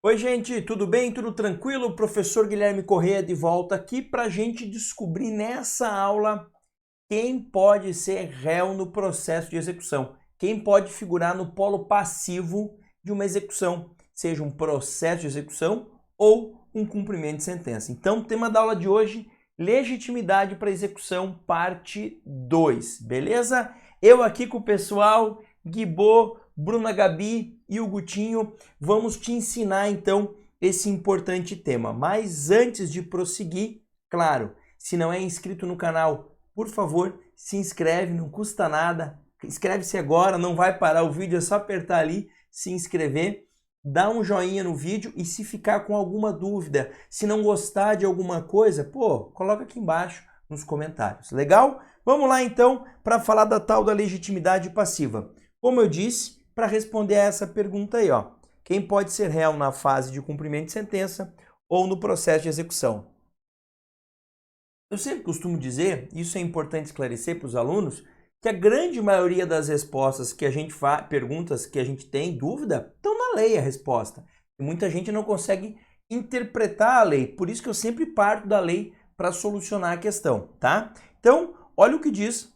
Oi, gente, tudo bem? Tudo tranquilo? Professor Guilherme Corrêa de volta aqui para a gente descobrir nessa aula quem pode ser réu no processo de execução, quem pode figurar no polo passivo de uma execução, seja um processo de execução ou um cumprimento de sentença. Então, o tema da aula de hoje, legitimidade para execução, parte 2, beleza? Eu aqui com o pessoal, Guibô, Bruna Gabi e o Gutinho, vamos te ensinar então esse importante tema. Mas antes de prosseguir, claro, se não é inscrito no canal, por favor, se inscreve, não custa nada. Inscreve-se agora, não vai parar o vídeo, é só apertar ali, se inscrever. Dá um joinha no vídeo e se ficar com alguma dúvida, se não gostar de alguma coisa, coloca aqui embaixo nos comentários. Legal? Vamos lá então para falar da tal da legitimidade passiva. Como eu disse, para responder a essa pergunta aí, ó, quem pode ser réu na fase de cumprimento de sentença ou no processo de execução? Eu sempre costumo dizer, isso é importante esclarecer para os alunos, que a grande maioria das respostas que a gente faz, perguntas que a gente tem dúvida, estão na lei a resposta. E muita gente não consegue interpretar a lei, por isso que eu sempre parto da lei para solucionar a questão, tá? Então, olha o que diz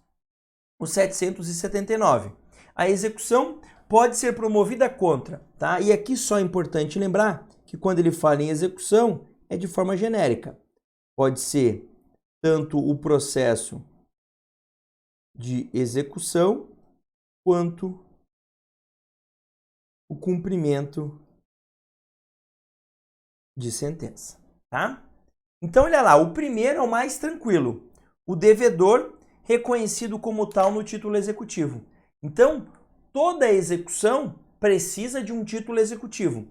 o 779. A execução pode ser promovida contra, tá? E aqui só é importante lembrar que quando ele fala em execução, é de forma genérica. Pode ser tanto o processo de execução quanto o cumprimento de sentença, tá? Então, olha lá, o primeiro é o mais tranquilo. O devedor reconhecido como tal no título executivo. Então, toda execução precisa de um título executivo.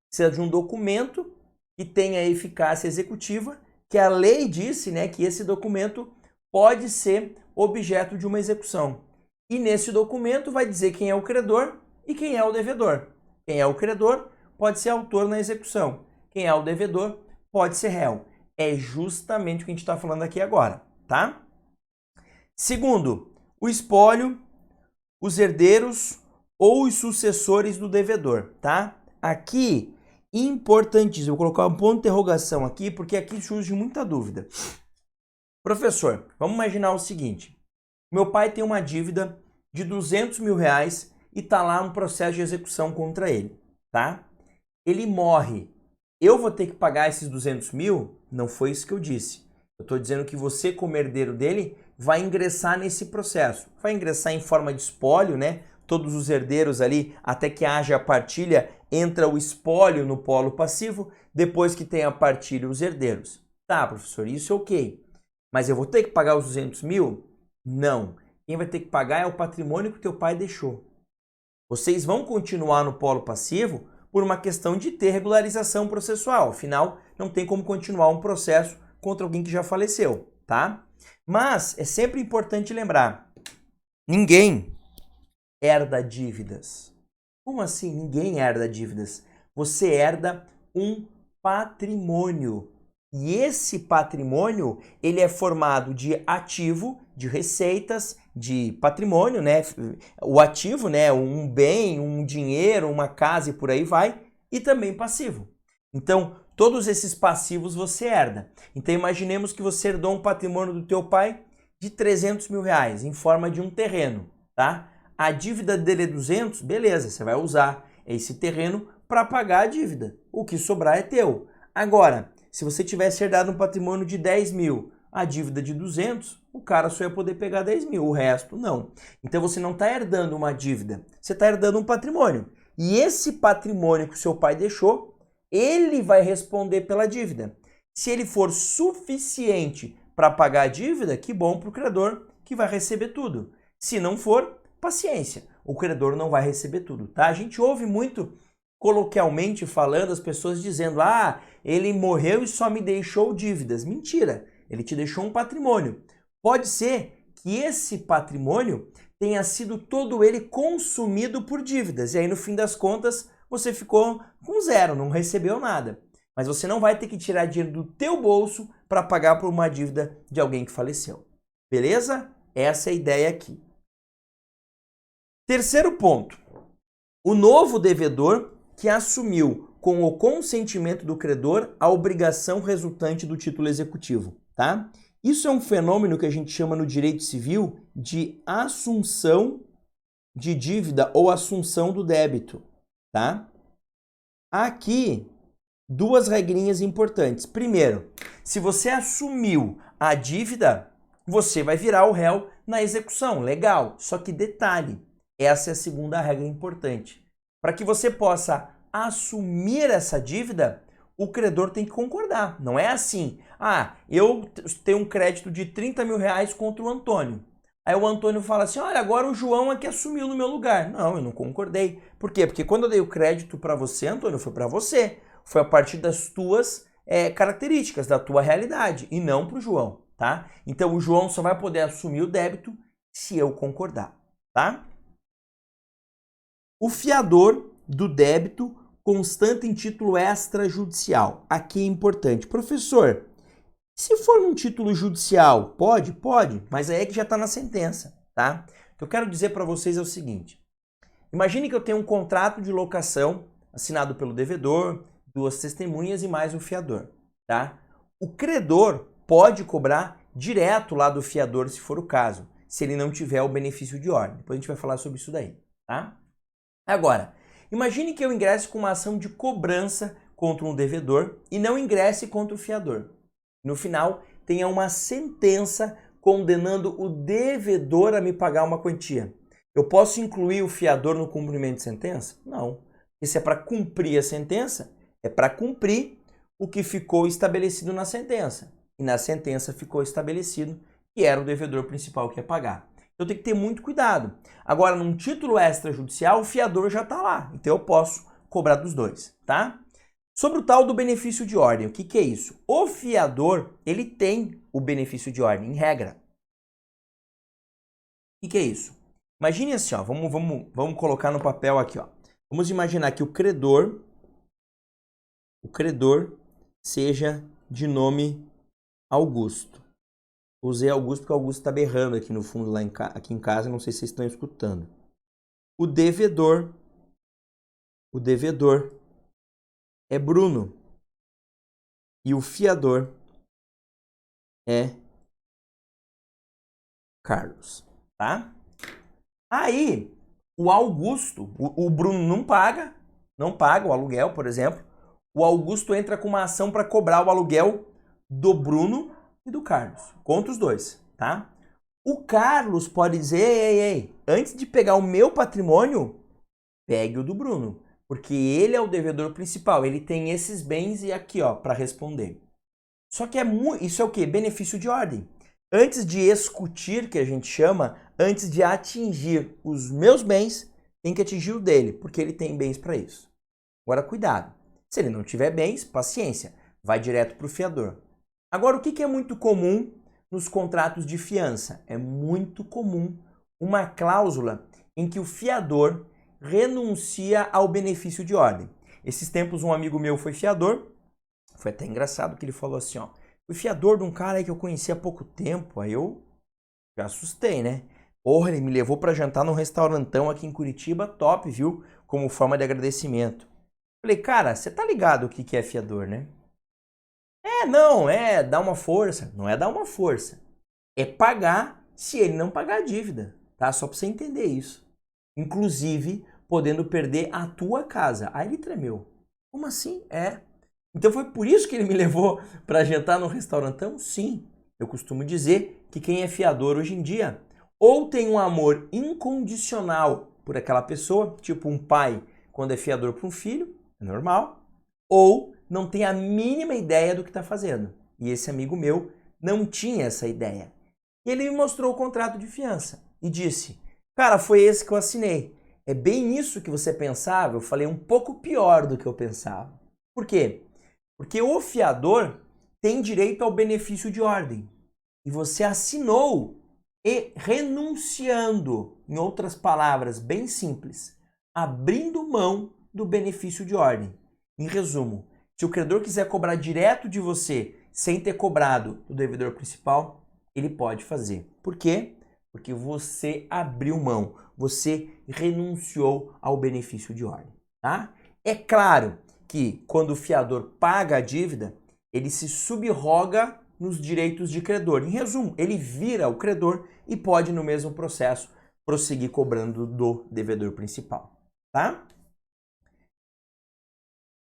Precisa de um documento que tenha eficácia executiva, que a lei disse, né, que esse documento pode ser objeto de uma execução. E nesse documento vai dizer quem é o credor e quem é o devedor. Quem é o credor pode ser autor na execução. Quem é o devedor pode ser réu. É justamente o que a gente está falando aqui agora, tá? Segundo, o espólio, os herdeiros ou os sucessores do devedor, tá? Aqui, importantíssimo, vou colocar um ponto de interrogação aqui, porque aqui surge muita dúvida. Professor, vamos imaginar o seguinte, meu pai tem uma dívida de 200 mil reais e tá lá um processo de execução contra ele, tá? Ele morre, eu vou ter que pagar esses 200 mil? Não foi isso que eu disse. Eu estou dizendo que você, como herdeiro dele, vai ingressar nesse processo. Vai ingressar em forma de espólio, né? Todos os herdeiros ali, até que haja a partilha, entra o espólio no polo passivo, depois que tem a partilha, os herdeiros. Tá, professor, isso é ok. Mas eu vou ter que pagar os 200 mil? Não. Quem vai ter que pagar é o patrimônio que teu pai deixou. Vocês vão continuar no polo passivo por uma questão de ter regularização processual. Afinal, não tem como continuar um processo contra alguém que já faleceu, tá? Mas é sempre importante lembrar, ninguém herda dívidas. Como assim ninguém herda dívidas? Você herda um patrimônio. E esse patrimônio, ele é formado de ativo, de receitas, de patrimônio, né? O ativo, né? Um bem, um dinheiro, uma casa e por aí vai, e também passivo. Então, todos esses passivos você herda. Então, imaginemos que você herdou um patrimônio do teu pai de 300 mil reais, em forma de um terreno, tá? A dívida dele é 200, beleza, você vai usar esse terreno para pagar a dívida. O que sobrar é teu. Agora, se você tivesse herdado um patrimônio de 10 mil, a dívida de 200, o cara só ia poder pegar 10 mil, o resto não. Então você não está herdando uma dívida, você está herdando um patrimônio. E esse patrimônio que o seu pai deixou, ele vai responder pela dívida. Se ele for suficiente para pagar a dívida, que bom para o credor que vai receber tudo. Se não for, paciência, o credor não vai receber tudo, tá? A gente ouve muito, coloquialmente falando, as pessoas dizendo, ele morreu e só me deixou dívidas. Mentira, ele te deixou um patrimônio. Pode ser que esse patrimônio tenha sido todo ele consumido por dívidas. E aí, no fim das contas, você ficou com zero, não recebeu nada. Mas você não vai ter que tirar dinheiro do teu bolso para pagar por uma dívida de alguém que faleceu. Beleza? Essa é a ideia aqui. Terceiro ponto. O novo devedor que assumiu com o consentimento do credor a obrigação resultante do título executivo, tá? Isso é um fenômeno que a gente chama no direito civil de assunção de dívida ou assunção do débito, tá? Aqui, duas regrinhas importantes. Primeiro, se você assumiu a dívida, você vai virar o réu na execução, legal. Só que detalhe, essa é a segunda regra importante. Para que você possa assumir essa dívida, o credor tem que concordar. Não é assim, eu tenho um crédito de 30 mil reais contra o Antônio. Aí o Antônio fala assim, olha, agora o João é que assumiu no meu lugar. Não, eu não concordei. Por quê? Porque quando eu dei o crédito para você, Antônio, foi para você. Foi a partir das tuas características, da tua realidade, e não para o João, tá? Então o João só vai poder assumir o débito se eu concordar, tá? O fiador do débito constante em título extrajudicial. Aqui é importante. Professor, se for num título judicial, pode? Pode, mas aí é que já está na sentença, tá? O que eu quero dizer para vocês é o seguinte. Imagine que eu tenho um contrato de locação assinado pelo devedor, duas testemunhas e mais o fiador, tá? O credor pode cobrar direto lá do fiador, se for o caso, se ele não tiver o benefício de ordem. Depois a gente vai falar sobre isso daí, tá? Agora, imagine que eu ingresse com uma ação de cobrança contra um devedor e não ingresse contra o fiador. No final, tenha uma sentença condenando o devedor a me pagar uma quantia. Eu posso incluir o fiador no cumprimento de sentença? Não. Isso é para cumprir a sentença, é para cumprir o que ficou estabelecido na sentença. E na sentença ficou estabelecido que era o devedor principal que ia pagar. Eu tenho que ter muito cuidado. Agora, num título extrajudicial, o fiador já está lá. Então eu posso cobrar dos dois, tá? Sobre o tal do benefício de ordem, o que é isso? O fiador, ele tem o benefício de ordem, em regra. O que é isso? Imagine assim, ó, vamos colocar no papel aqui, ó. Vamos imaginar que o credor seja de nome Augusto. Usei Augusto porque o Augusto está berrando aqui no fundo, aqui em casa, não sei se vocês estão escutando. O devedor é Bruno e o fiador é Carlos, tá? Aí, o Augusto, o Bruno não paga o aluguel, por exemplo. O Augusto entra com uma ação para cobrar o aluguel do Bruno e do Carlos, contra os dois, tá? O Carlos pode dizer, ei, antes de pegar o meu patrimônio, pegue o do Bruno, porque ele é o devedor principal, ele tem esses bens e aqui, ó, para responder. Só que isso é o quê? Benefício de ordem. Antes de excutir, que a gente chama, antes de atingir os meus bens, tem que atingir o dele, porque ele tem bens para isso. Agora, cuidado. Se ele não tiver bens, paciência, vai direto para o fiador. Agora, o que é muito comum nos contratos de fiança? É muito comum uma cláusula em que o fiador renuncia ao benefício de ordem. Esses tempos, um amigo meu foi fiador. Foi até engraçado que ele falou assim, ó. Fui fiador de um cara aí que eu conheci há pouco tempo. Aí eu já assustei, né? Porra, ele me levou para jantar num restaurantão aqui em Curitiba, top, viu? Como forma de agradecimento. Falei, cara, você tá ligado o que é fiador, né? Não, é dar uma força. Não é dar uma força. É pagar se ele não pagar a dívida, tá? Só pra você entender isso. Inclusive, podendo perder a tua casa. Aí ele tremeu. Como assim? Então foi por isso que ele me levou para jantar no restaurantão? Sim. Eu costumo dizer que quem é fiador hoje em dia ou tem um amor incondicional por aquela pessoa, tipo um pai quando é fiador para um filho, é normal, ou não tem a mínima ideia do que está fazendo. E esse amigo meu não tinha essa ideia. E ele me mostrou o contrato de fiança e disse, cara, foi esse que eu assinei. É bem isso que você pensava? Eu falei um pouco pior do que eu pensava. Por quê? Porque o fiador tem direito ao benefício de ordem. E você assinou e renunciando, em outras palavras bem simples, abrindo mão do benefício de ordem. Em resumo, se o credor quiser cobrar direto de você sem ter cobrado do devedor principal, ele pode fazer. Por quê? Porque você abriu mão, você renunciou ao benefício de ordem, tá? É claro que quando o fiador paga a dívida, ele se subroga nos direitos de credor. Em resumo, ele vira o credor e pode, no mesmo processo, prosseguir cobrando do devedor principal, tá?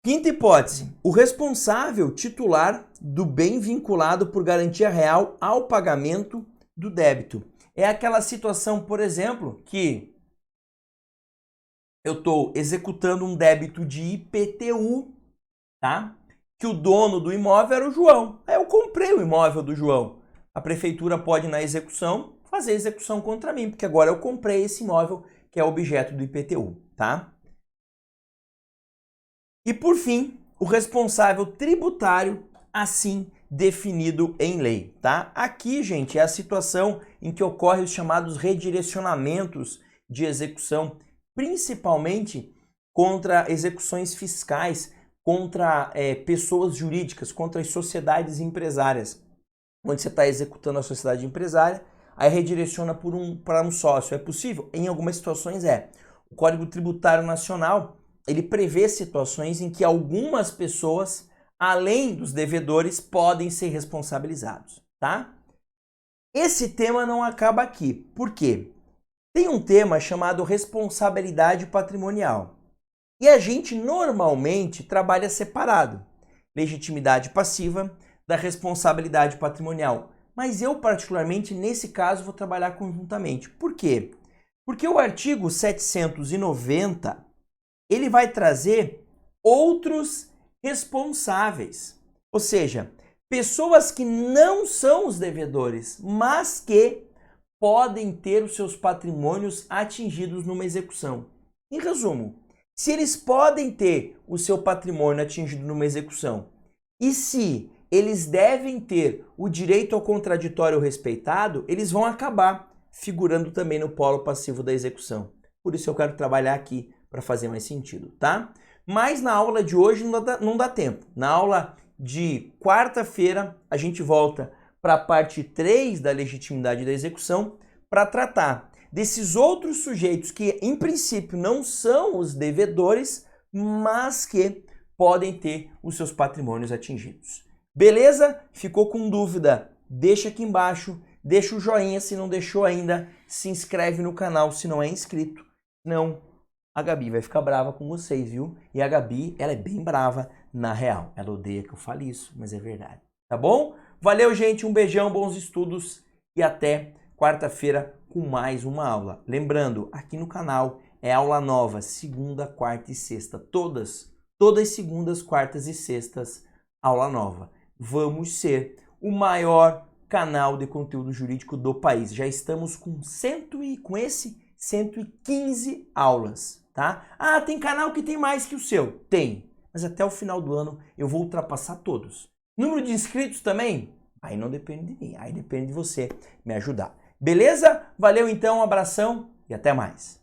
Quinta hipótese, o responsável titular do bem vinculado por garantia real ao pagamento do débito. É aquela situação, por exemplo, que eu estou executando um débito de IPTU, tá? Que o dono do imóvel era o João. Aí eu comprei o imóvel do João. A prefeitura pode, na execução, fazer execução contra mim, porque agora eu comprei esse imóvel que é objeto do IPTU, tá? E por fim, o responsável tributário, assim definido em lei, tá? Aqui, gente, é a situação em que ocorrem os chamados redirecionamentos de execução, principalmente contra execuções fiscais, contra pessoas jurídicas, contra as sociedades empresárias. Onde você está executando a sociedade empresária, aí redireciona para um sócio. É possível? Em algumas situações é. O Código Tributário Nacional, ele prevê situações em que algumas pessoas, além dos devedores, podem ser responsabilizados, tá? Esse tema não acaba aqui. Por quê? Tem um tema chamado responsabilidade patrimonial. E a gente normalmente trabalha separado. Legitimidade passiva da responsabilidade patrimonial. Mas eu, particularmente, nesse caso, vou trabalhar conjuntamente. Por quê? Porque o artigo 790, ele vai trazer outros responsáveis. Ou seja, pessoas que não são os devedores, mas que podem ter os seus patrimônios atingidos numa execução. Em resumo, se eles podem ter o seu patrimônio atingido numa execução e se eles devem ter o direito ao contraditório respeitado, eles vão acabar figurando também no polo passivo da execução. Por isso eu quero trabalhar aqui para fazer mais sentido, tá? Mas na aula de hoje não dá tempo. Na aula de quarta-feira a gente volta para a parte 3 da legitimidade da execução para tratar desses outros sujeitos que, em princípio, não são os devedores, mas que podem ter os seus patrimônios atingidos. Beleza? Ficou com dúvida? Deixa aqui embaixo, deixa o joinha se não deixou ainda, se inscreve no canal se não é inscrito, senão a Gabi vai ficar brava com vocês, viu? E a Gabi, ela é bem brava na real, ela odeia que eu fale isso, mas é verdade, tá bom? Valeu, gente, um beijão, bons estudos e até quarta-feira com mais uma aula. Lembrando, aqui no canal é aula nova, segunda, quarta e sexta, todas segundas, quartas e sextas, aula nova. Vamos ser o maior canal de conteúdo jurídico do país. Já estamos com 115 aulas, tá? Ah, tem canal que tem mais que o seu? Tem, mas até o final do ano eu vou ultrapassar todos. Número de inscritos também? Aí não depende de mim, aí depende de você me ajudar. Beleza? Valeu então, um abração e até mais.